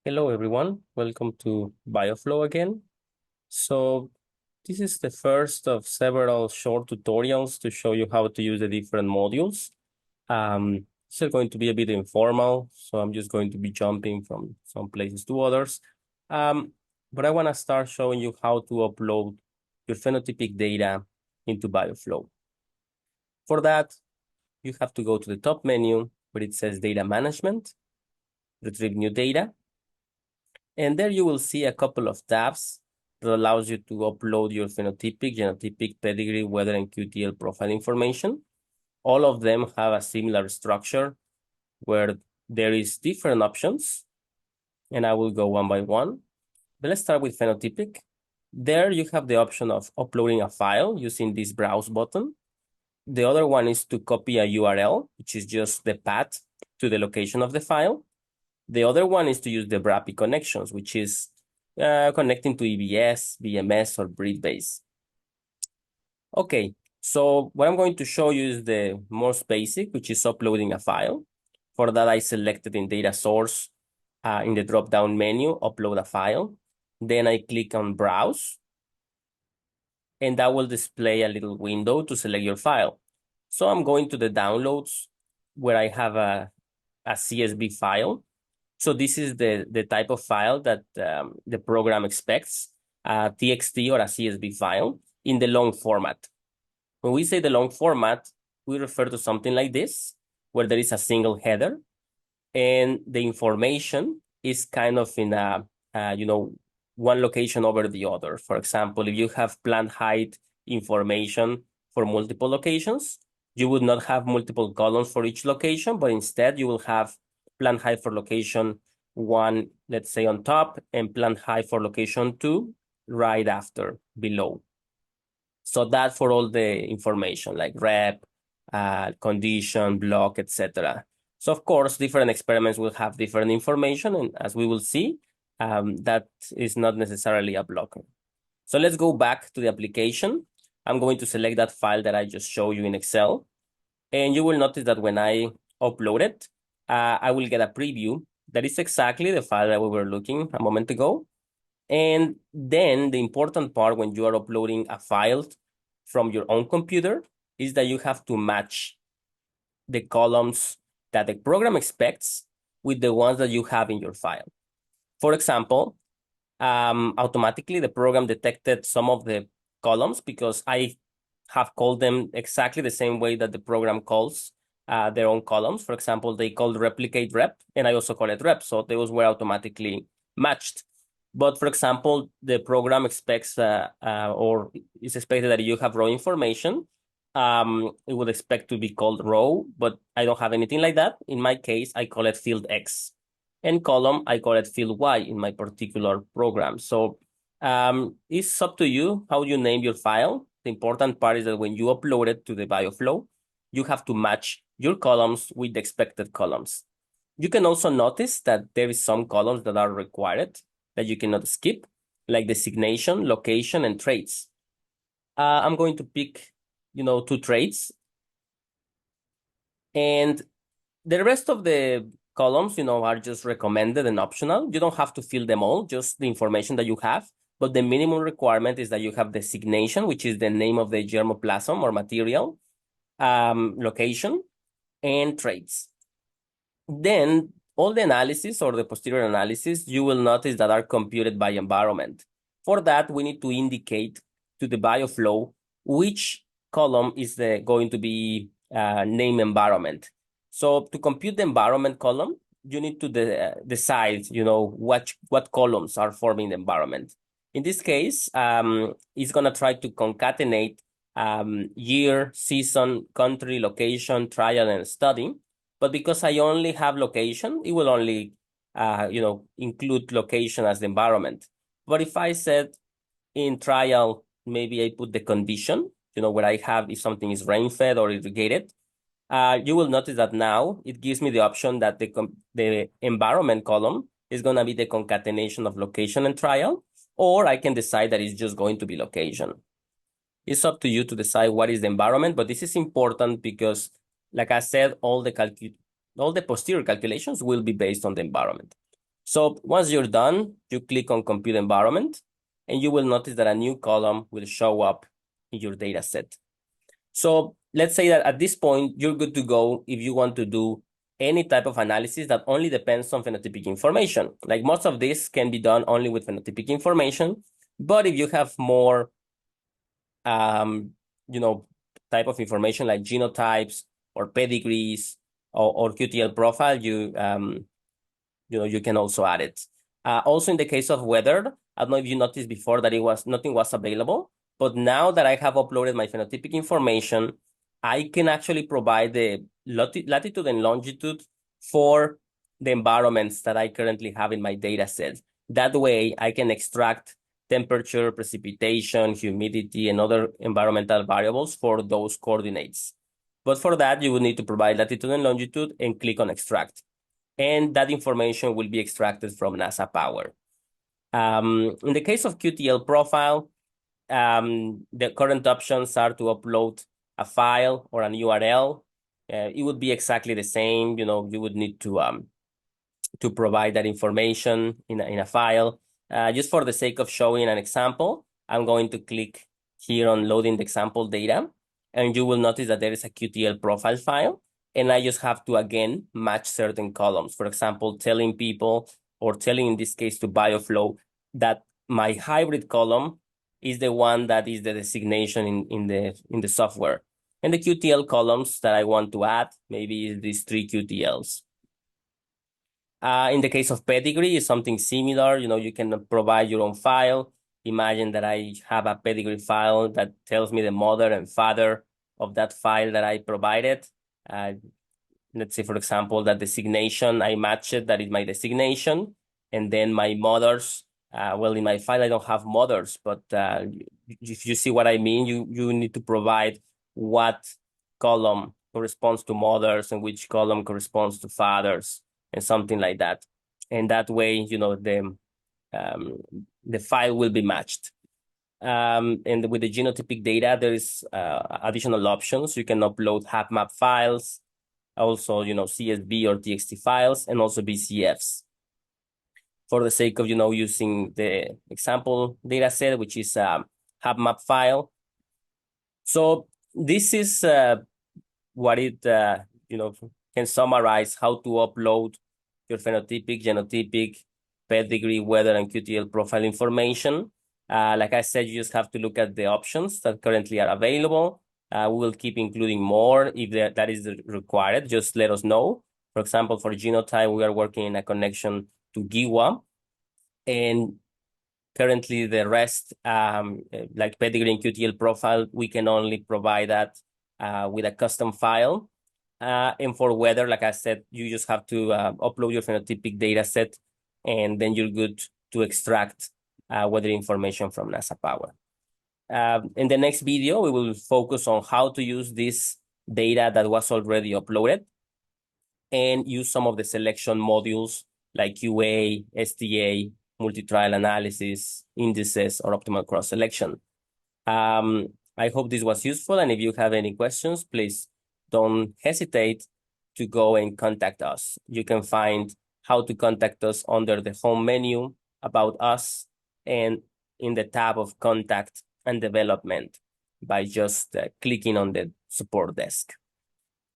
Hello, everyone. Welcome to BioFlow again. So this is the first of several short tutorials to show you how to use the different modules. This is going to be a bit informal, so I'm just going to be jumping from some places to others. But I want to start showing you how to upload your phenotypic data into BioFlow. For that, you have to go to the top menu where it says Data Management, Retrieve New Data. And there you will see a couple of tabs that allows you to upload your phenotypic, genotypic, pedigree, weather, and QTL profile information. All of them have a similar structure where there is different options, and I will go one by one. But let's start with phenotypic. There you have the option of uploading a file using this browse button. The other one is to copy a URL, which is just the path to the location of the file. The other one is to use the BrAPI connections, which is connecting to EBS, BMS, or BrAPI. Okay, so what I'm going to show you is the most basic, which is uploading a file. For that, I selected in data source in the drop-down menu, upload a file. Then I click on browse, and that will display a little window to select your file. So I'm going to the downloads where I have a CSV file. So this is the type of file that the program expects, a TXT or a CSV file in the long format. When we say the long format, we refer to something like this, where there is a single header and the information is kind of in a, one location over the other. For example, if you have plant height information for multiple locations, you would not have multiple columns for each location, but instead you will have plant height for location 1, let's say on top, and plant height for location 2 right after, below. So that for all the information like rep, condition, block, etc. So of course, different experiments will have different information, and as we will see, that is not necessarily a blocker. So let's go back to the application. I'm going to select that file that I just showed you in Excel. And you will notice that when I upload it, I will get a preview. That is exactly the file that we were looking a moment ago. And then the important part when you are uploading a file from your own computer is that you have to match the columns that the program expects with the ones that you have in your file. For example, automatically the program detected some of the columns because I have called them exactly the same way that the program calls their own columns. For example, they called replicate rep, and I also call it rep. So those were automatically matched. But for example, the program expects or is expected that you have raw information. It would expect to be called row, but I don't have anything like that. In my case, I call it field X. And column, I call it field Y in my particular program. So it's up to you how you name your file. The important part is that when you upload it to the BioFlow, you have to match your columns with the expected columns. You can also notice that there is some columns that are required that you cannot skip, like designation, location, and traits. I'm going to pick, 2 traits. And the rest of the columns, are just recommended and optional. You don't have to fill them all, just the information that you have. But the minimum requirement is that you have designation, which is the name of the germplasm or material, location, and traits. Then all the analysis or the posterior analysis, you will notice that are computed by environment. For that, we need to indicate to the BioFlow which column is going to be named environment. So to compute the environment column, you need to decide, what columns are forming the environment. In this case, it's going to try to concatenate year, season, country, location, trial, and study. But because I only have location, it will only, include location as the environment. But if I said in trial, maybe I put the condition, where I have if something is rain-fed or irrigated, you will notice that now it gives me the option that the environment column is going to be the concatenation of location and trial, or I can decide that it's just going to be location. It's up to you to decide what is the environment, but this is important because, like I said, all the posterior calculations will be based on the environment. So once you're done, you click on Compute Environment, and you will notice that a new column will show up in your data set. So let's say that at this point, you're good to go if you want to do any type of analysis that only depends on phenotypic information. Like most of this can be done only with phenotypic information, but if you have more, you know, type of information like genotypes or pedigrees or QTL profile, you can also add it. Also, in the case of weather, I don't know if you noticed before that nothing was available, but now that I have uploaded my phenotypic information, I can actually provide the latitude and longitude for the environments that I currently have in my data set. That way, I can extract temperature, precipitation, humidity, and other environmental variables for those coordinates. But for that, you will need to provide latitude and longitude and click on extract. And that information will be extracted from NASA Power. In the case of QTL profile, the current options are to upload a file or an URL. It would be exactly the same. You would need to provide that information in a file. Just for the sake of showing an example, I'm going to click here on loading the example data, and you will notice that there is a QTL profile file, and I just have to, again, match certain columns. For example, telling people, or telling, in this case, to BioFlow, that my hybrid column is the one that is the designation in the software. And the QTL columns that I want to add, maybe is these 3 QTLs. In the case of pedigree, it's something similar. You can provide your own file. Imagine that I have a pedigree file that tells me the mother and father of that file that I provided. Let's say, for example, that designation, I match it, that is my designation. And then my mothers, well, in my file, I don't have mothers, but if you see what I mean, you need to provide what column corresponds to mothers and which column corresponds to fathers, and something like that. And that way, the file will be matched. And with the genotypic data, there is additional options. You can upload HapMap files, also, CSV or TXT files, and also BCFs. For the sake of, using the example data set, which is a HapMap file. So this is what it, can summarize how to upload your phenotypic, genotypic, pedigree, weather, and QTL profile information. Like I said, you just have to look at the options that currently are available. We will keep including more if that is required. Just let us know. For example, for genotype, we are working in a connection to GWA. And currently, the rest, like pedigree and QTL profile, we can only provide that with a custom file. And for weather, like I said, you just have to upload your phenotypic data set, and then you're good to extract weather information from NASA Power. In the next video, we will focus on how to use this data that was already uploaded and use some of the selection modules like QA, STA, multi-trial analysis, indices, or optimal cross-selection. I hope this was useful, and if you have any questions, please don't hesitate to go and contact us. You can find how to contact us under the home menu, About Us, and in the tab of Contact and Development by just clicking on the support desk.